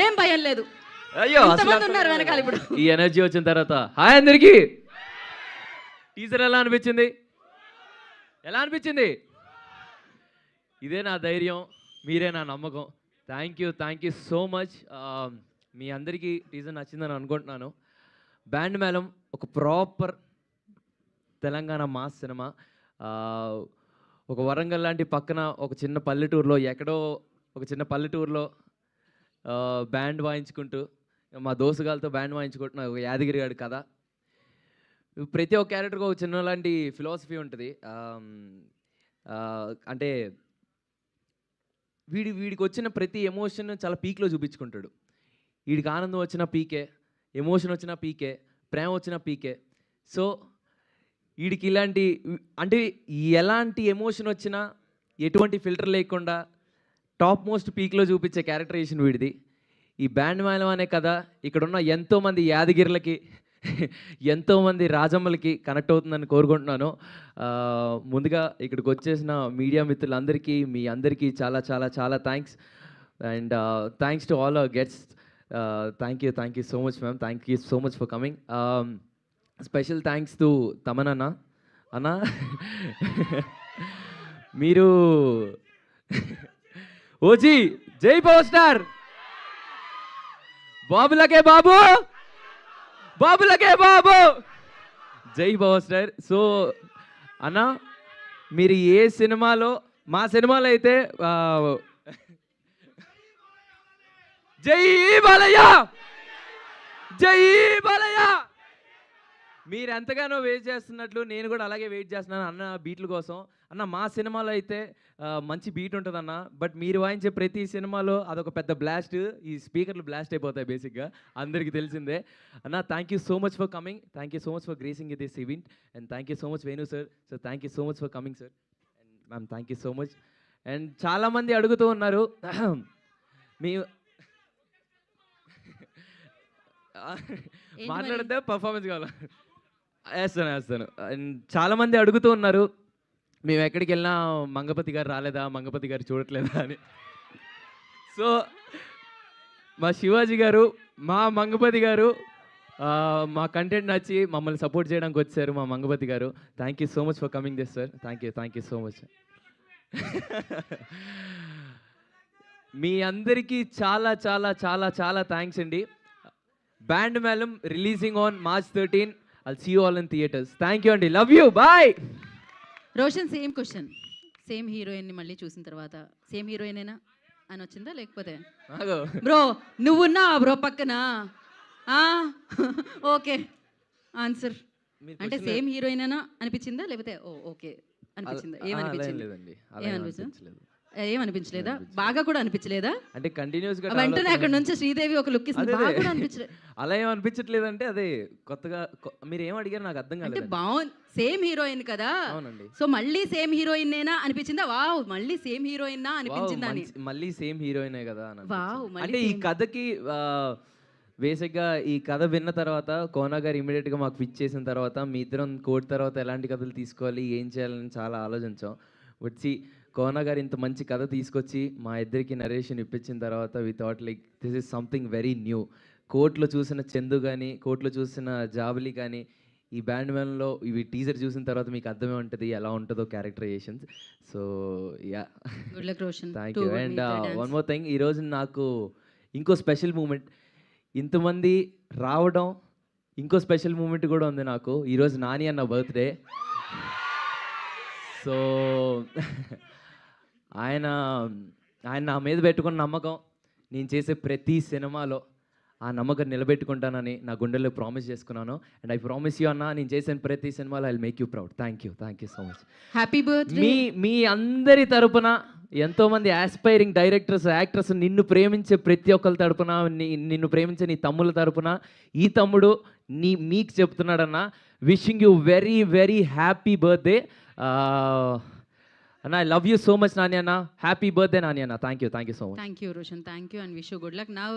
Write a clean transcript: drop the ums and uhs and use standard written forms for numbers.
ఏం భయం లేదు. అయ్యో ఇంతమంది ఉన్నారు వెనకాల ఇప్పుడు. ఈ ఎనర్జీ వచ్చిన తర్వాత హాయ్ అందరికి. టీజర్ ఎలా అనిపించింది? ఎలా అనిపించింది? ఇదే నా ధైర్యం, మీరే నా నమ్మకం. Thank you so much. మీ అందరికీ టీజర్ నచ్చిందని అనుకుంటున్నాను. బ్యాండ్ మేళం ఒక ప్రాపర్ తెలంగాణ మాస్ సినిమా. ఒక వరంగల్ లాంటి పక్కన ఒక చిన్న పల్లెటూరులో, ఎక్కడో ఒక చిన్న పల్లెటూరులో బ్యాండ్ వాయించుకుంటూ, మా దోస్తుగాలతో బ్యాండ్ వాయించుకుంటున్న ఒక యాదగిరి గారి కథ. ప్రతి ఒక్క క్యారెక్టర్కి ఒక చిన్న లాంటి ఫిలాసఫీ ఉంటుంది. అంటే వీడికి వచ్చిన ప్రతి ఎమోషన్ చాలా పీక్లో చూపించుకుంటాడు. వీడికి ఆనందం వచ్చిన పీకే, ఎమోషన్ వచ్చిన పీకే, ప్రేమ వచ్చిన పీకే. సో వీడికి ఇలాంటి అంటే ఎలాంటి ఎమోషన్ వచ్చినా ఎటువంటి ఫిల్టర్ లేకుండా టాప్ మోస్ట్ పీక్లో చూపించే క్యారెక్టరైజేషన్ వీడిది. ఈ బ్యాండ్ మేళం అనే కథ ఇక్కడున్న ఎంతోమంది యాదగిరిలకి, ఎంతోమంది రాజమ్మలకి కనెక్ట్ అవుతుందని కోరుకుంటున్నాను. ముందుగా ఇక్కడికి వచ్చేసిన మీడియా మిత్రులందరికీ, మీ అందరికీ చాలా చాలా చాలా thanks. And thanks to all our guests. Thank you so much ma'am. Thank you so much for coming. Special thanks to Thaman అన్న. మీరు ఓజీ జై పవర్ స్టార్, బాబులకే బాబు, బాబులకే బాబు, జై పవర్ స్టార్. సో అన్న, మీరు ఏ సినిమాలో, మా సినిమాలో అయితే జై బాలయ్య, జై బాలయ్య, మీరు ఎంతగానో వెయిట్ చేస్తున్నట్లు నేను కూడా అలాగే వెయిట్ చేస్తున్నాను అన్న బీట్ల కోసం. అన్న మా సినిమాలో అయితే మంచి బీట్ ఉంటుంది అన్న, బట్ మీరు వాయించే ప్రతి సినిమాలో అదొక పెద్ద బ్లాస్ట్. ఈ స్పీకర్లు బ్లాస్ట్ అయిపోతాయి బేసిక్గా, అందరికీ తెలిసిందే. అన్న thank you so much for coming, thank you so much for gracing this event, and thank you so much Venu sir. So thank you so much for coming sir. And ma'am thank you so much. And చాలామంది అడుగుతూ ఉన్నారు మీ మాట్లాడితే performance కావాలా? వేస్తాను. And చాలామంది అడుగుతూ ఉన్నారు, మేము ఎక్కడికి వెళ్ళినా మంగపతి గారు రాలేదా, మంగపతి గారు చూడట్లేదా అని. సో మా శివాజీ గారు, మా మంగపతి గారు మా కంటెంట్ నచ్చి మమ్మల్ని సపోర్ట్ చేయడానికి వచ్చారు మా మంగపతి గారు. Thank you so much for coming this sir. Thank you so much. మీ అందరికీ చాలా చాలా చాలా చాలా థ్యాంక్స్ అండి. Band Melam releasing on March 13. I'll see you all in theaters. Thank you అండి. Love you. Bye. Roshan, same question. Same హీరోయిన్ని మళ్ళీ చూసిన తర్వాత సేమ్ హీరోయినేనా అని వచ్చిందా, లేకపోతే బ్రో నువ్వున్నా బ్రో పక్కన? Okay answer. అంటే సేమ్ హీరోయినేనా అనిపించిందా, లేకపోతే ఓకే అనిపించిందా? ఏమనిపించలేదా? బాగా కూడా అనిపించలేదా? అంటే కంటిన్యూస్ గా వెంటనే అక్కడ నుంచి శ్రీదేవి ఒక లుక్ ఇస్తుంది, బాగా కూడా అనిపించలేదు. అలా ఏం అనిపించట్లేదు. అంటే అదే కొత్తగా మీరు ఏం అడిగారు నాకు అర్థం కాలేదు. అంటే బాగుంది, సేమ్ హీరోయిన్ కదా. అవునండి. సో మళ్ళీ సేమ్ హీరోయిన్ నేనా అనిపించిందా? వావ్, మళ్ళీ సేమ్ హీరోయిన్ నా అనిపించిందా అని. మళ్ళీ సేమ్ హీరోయినే కదా అంటే ఈ కథకి బేసిక్గా ఈ కథ విన్న తర్వాత కోనా గారు ఇమీడియట్గా మాకు పిచ్ చేసిన తర్వాత మీ ఇద్దరం కోట్ తర్వాత ఎలాంటి కథలు తీసుకోవాలి, ఏం చేయాలని చాలా ఆలోచించాం. వచ్చి కోనా గారు ఇంత మంచి కథ తీసుకొచ్చి మా ఇద్దరికి నరేషన్ ఇప్పించిన తర్వాత we thought like this is something very new. కోర్టులో చూసిన చందు కానీ, కోర్టులో చూసిన జాబిలి కానీ, ఈ బ్యాండ్ మేళంలో ఇవి టీజర్ చూసిన తర్వాత మీకు అర్థమే ఉంటుంది ఎలా ఉంటుందో characterisations. So yeah, thank you. And one more thing, ఈరోజు నాకు ఇంకో స్పెషల్ మూమెంట్, ఇంతమంది రావడం, ఇంకో స్పెషల్ మూమెంట్ కూడా ఉంది నాకు. ఈరోజు నాని అన్న బర్త్డే. సో ఆయన నా మీద పెట్టుకున్న నమ్మకం, నేను చేసే ప్రతి సినిమాలో ఆ నమ్మకం నిలబెట్టుకుంటానని నా గుండెల్లో ప్రామిస్ చేసుకున్నాను. అండ్ ఐ ప్రామిస్ యూ అన్న, నేను చేసిన ప్రతి సినిమాలో I will make you proud. Thank you so much. Happy birthday. మీ అందరి తరపున, ఎంతోమంది ఆస్పైరింగ్ డైరెక్టర్స్, యాక్టర్స్, నిన్ను ప్రేమించే ప్రతి ఒక్కరి తరపున, నిన్ను ప్రేమించే నీ తమ్ముల తరపున ఈ తమ్ముడు మీకు చెప్తున్నాడన్న, wishing you very very happy birthday అన్న. I love you so much Nani అన్న. హ్యాపీ బర్త్డే నాని అన్న. Thank you so much. Thank you Roshan. Thank you and wish you good luck. Now